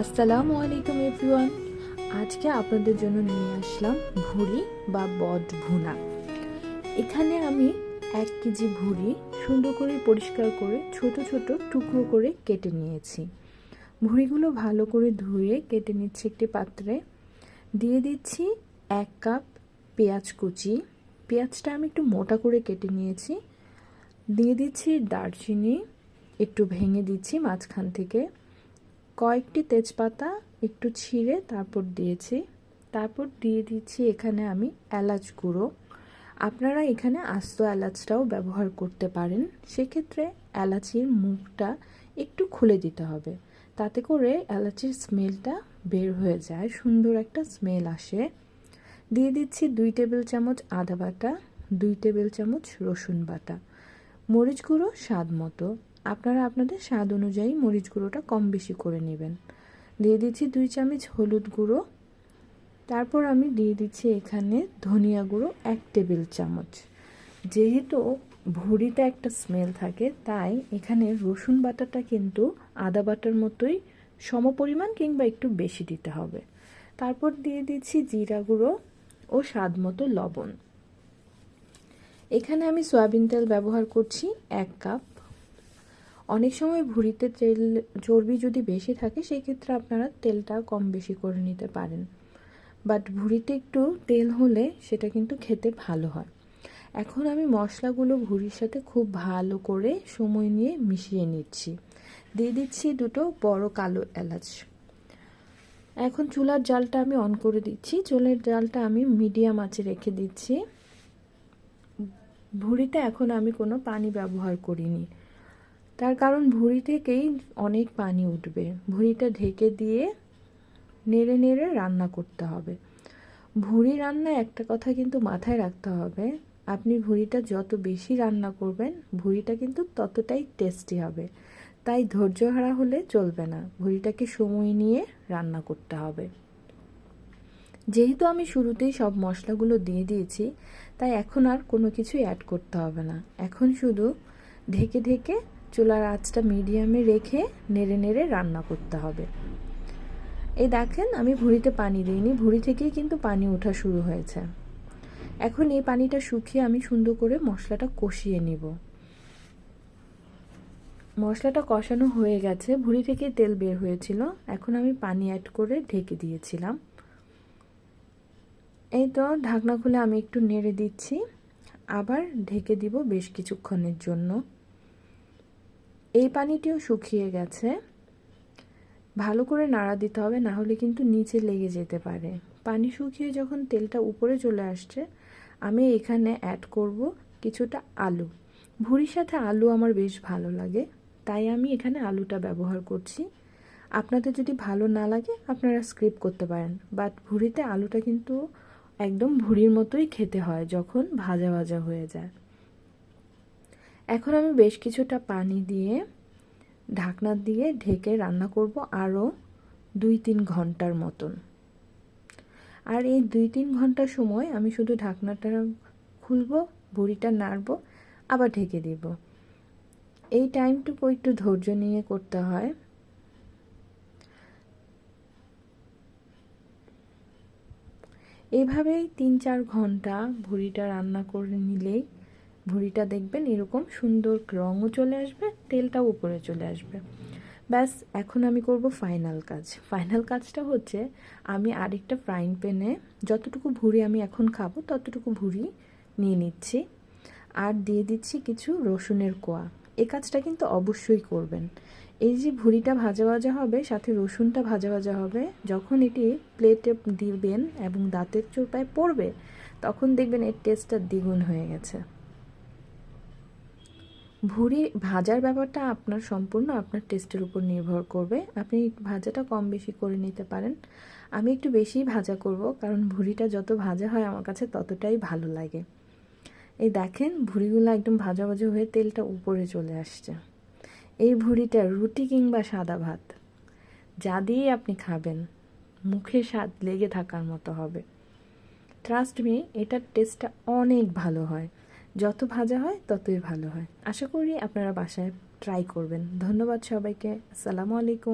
আসসালামু আলাইকুম এভরিওয়ান। আজকে আপনাদের জন্য নিয়ে আসলাম ভুড়ি বা বট ভুনা। এখানে আমি 1 কেজি ভুড়ি সুন্দর করে পরিষ্কার করে ছোট ছোট টুকরো করে কেটে নিয়েছি। ভুড়িগুলো ভালো করে ধুয়ে কেটে নিচ্ছি একটি পাত্রে। দিয়ে দিচ্ছি 1 কাপ পেঁয়াজ কুচি। পেঁয়াজটা আমি একটু মোটা করে কেটে নিয়েছি। দিয়ে দিচ্ছি দারচিনি, একটু ভেঙে দিচ্ছি মাঝখান থেকে। কয়েকটি তেজপাতা একটু ছিঁড়ে তারপর দিয়েছি। তারপর দিয়ে দিচ্ছি এখানে আমি এলাচ গুঁড়ো। আপনারা এখানে আস্ত এলাচটাও ব্যবহার করতে পারেন। সেক্ষেত্রে এলাচির মুখটা একটু খুলে দিতে হবে, তাতে করে এলাচির স্মেলটা বের হয়ে যায়, সুন্দর একটা স্মেল আসে। দিয়ে দিচ্ছি 2 টেবিল চামচ আদা বাটা, 2 টেবিল চামচ রসুন বাটা, মরিচ গুঁড়ো স্বাদ মতো। আপনারা আপনাদের স্বাদ অনুযায়ী মরিচ গুঁড়োটা কম বেশি করে নেবেন। দিয়ে দিচ্ছি 2 চামচ হলুদ গুঁড়ো। তারপর আমি দিয়ে দিচ্ছি এখানে ধনিয়া গুঁড়ো 1 টেবিল চামচ। যেহেতু ভুড়িতে একটা স্মেল থাকে, তাই এখানে রসুন বাটাটা কিন্তু আদা বাটার মতোই সমপরিমাণ কিংবা একটু বেশি দিতে হবে। তারপর দিয়ে দিচ্ছি জিরা গুঁড়ো ও স্বাদ মতো লবণ। এখানে আমি সয়াবিন তেল ব্যবহার করছি 1 কাপ। অনেক সময় ভুড়িতে তেল চর্বি যদি বেশি থাকে, সেই ক্ষেত্রে আপনারা তেলটা কম বেশি করে নিতে পারেন। বাট ভুড়িতে একটু তেল হলে সেটা কিন্তু খেতে ভালো হয়। এখন আমি মশলাগুলো ভুড়ির সাথে খুব ভালো করে সময় নিয়ে মিশিয়ে নিচ্ছি। দিয়ে দিচ্ছি 2টো বড় কালো এলাচ। এখন চুলার জালটা আমি অন করে দিচ্ছি। চুলার জালটা আমি মিডিয়াম আঁচে রেখে দিচ্ছি। ভুড়িতে এখন আমি কোনো পানি ব্যবহার করিনি, তার কারণ ভুড়ি থেকেই অনেক পানি উঠবে। ভুড়িটা ঢেকে দিয়ে নেড়ে নেড়ে রান্না করতে হবে। ভুড়ি রান্নায় একটা কথা কিন্তু মাথায় রাখতে হবে, আপনি ভুড়িটা যত বেশি রান্না করবেন, ভুড়িটা কিন্তু ততটাই টেস্টি হবে। তাই ধৈর্য হারা হলে চলবে না, ভুড়িটাকে সময় নিয়ে রান্না করতে হবে। যেহেতু আমি শুরুতেই সব মশলাগুলো দিয়ে দিয়েছি, তাই এখন আর কোনো কিছু অ্যাড করতে হবে না। এখন শুধু ঢেকে ঢেকে চুলার আঁচটা মিডিয়ামে রেখে নেড়ে নেড়ে রান্না করতে হবে। এই দেখেন, আমি ভুড়িতে পানি দিইনি, ভুড়ি থেকেই কিন্তু পানি ওঠা শুরু হয়েছে। এখন এই পানিটা শুকিয়ে আমি সুন্দর করে মশলাটা কষিয়ে নিব। মশলাটা কষানো হয়ে গেছে, ভুড়ি থেকেই তেল বের হয়েছিল। এখন আমি পানি অ্যাড করে ঢেকে দিয়েছিলাম। এই তো ঢাকনা খুলে আমি একটু নেড়ে দিচ্ছি, আবার ঢেকে দিব বেশ কিছুক্ষণের জন্য। এই পানিটিও শুকিয়ে গেছে। ভালো করে নাড়া দিতে হবে, না হলে কিন্তু নিচে লেগে যেতে পারে। পানি শুকিয়ে যখন তেলটা উপরে চলে আসছে, আমি এখানে অ্যাড করব কিছুটা আলু। ভুড়ির সাথে আলু আমার বেশ ভালো লাগে, তাই আমি এখানে আলুটা ব্যবহার করছি। আপনাদের যদি ভালো না লাগে আপনারা স্কিপ করতে পারেন, বাট ভুড়িতে আলুটা কিন্তু একদম ভুড়ির মতোই খেতে হয় যখন ভাজা ভাজা হয়ে যায়। এখন আমি বেশ কিছুটা পানি দিয়ে ঢাকনা দিয়ে ঢেকে রান্না করব আরও 2-3 ঘন্টার মতন। আর এই 2-3 ঘন্টার সময় আমি শুধু ঢাকনাটা খুলবো, ভুড়িটা নাড়বো, আবার ঢেকে দিব। এই টাইমটুকু একটু ধৈর্য নিয়ে করতে হয়। এইভাবেই 3-4 ঘন্টা ভুড়িটা রান্না করে নিলেই ভুড়িটা দেখবেন এরকম সুন্দর রঙও চলে আসবে, তেলটাও উপরে চলে আসবে। ব্যাস, এখন আমি করব ফাইনাল কাজ। ফাইনাল কাজটা হচ্ছে, আমি আরেকটা ফ্রাইং প্যানে যতটুকু ভুড়ি আমি এখন খাবো ততটুকু ভুড়ি নিয়ে নিচ্ছি, আর দিয়ে দিচ্ছি কিছু রসুনের কোয়া। এই কাজটা কিন্তু অবশ্যই করবেন। এই যে ভুড়িটা ভাজা ভাজা হবে, সাথে রসুনটা ভাজা ভাজা হবে, যখন এটি প্লেটে দিবেন এবং দাঁতের চোপায় পড়বে, তখন দেখবেন এর টেস্টটা দ্বিগুণ হয়ে গেছে। ভুড়ি ভাজার ব্যাপারটা আপনার সম্পূর্ণ আপনার টেস্টের উপর নির্ভর করবে। আপনি ভাজাটা কম বেশি করে নিতে পারেন। আমি একটু বেশিই ভাজা করব, কারণ ভুড়িটা যত ভাজা হয় আমার কাছে ততটাই ভালো লাগে। এই দেখেন, ভুড়িগুলো একদম ভাজা ভাজা হয়ে তেলটা উপরে চলে আসছে। এই ভুড়িটা রুটি কিংবা সাদা ভাত যা দিয়ে আপনি খাবেন, মুখে স্বাদ লেগে থাকার মতো হবে। ট্রাস্ট মি, এটার টেস্টটা অনেক ভালো হয়। যত ভাজা হয় ততই ভালো হয়। আশা করি আপনারা বাসায় ট্রাই করবেন। ধন্যবাদ সবাইকে। আসসালামু আলাইকুম।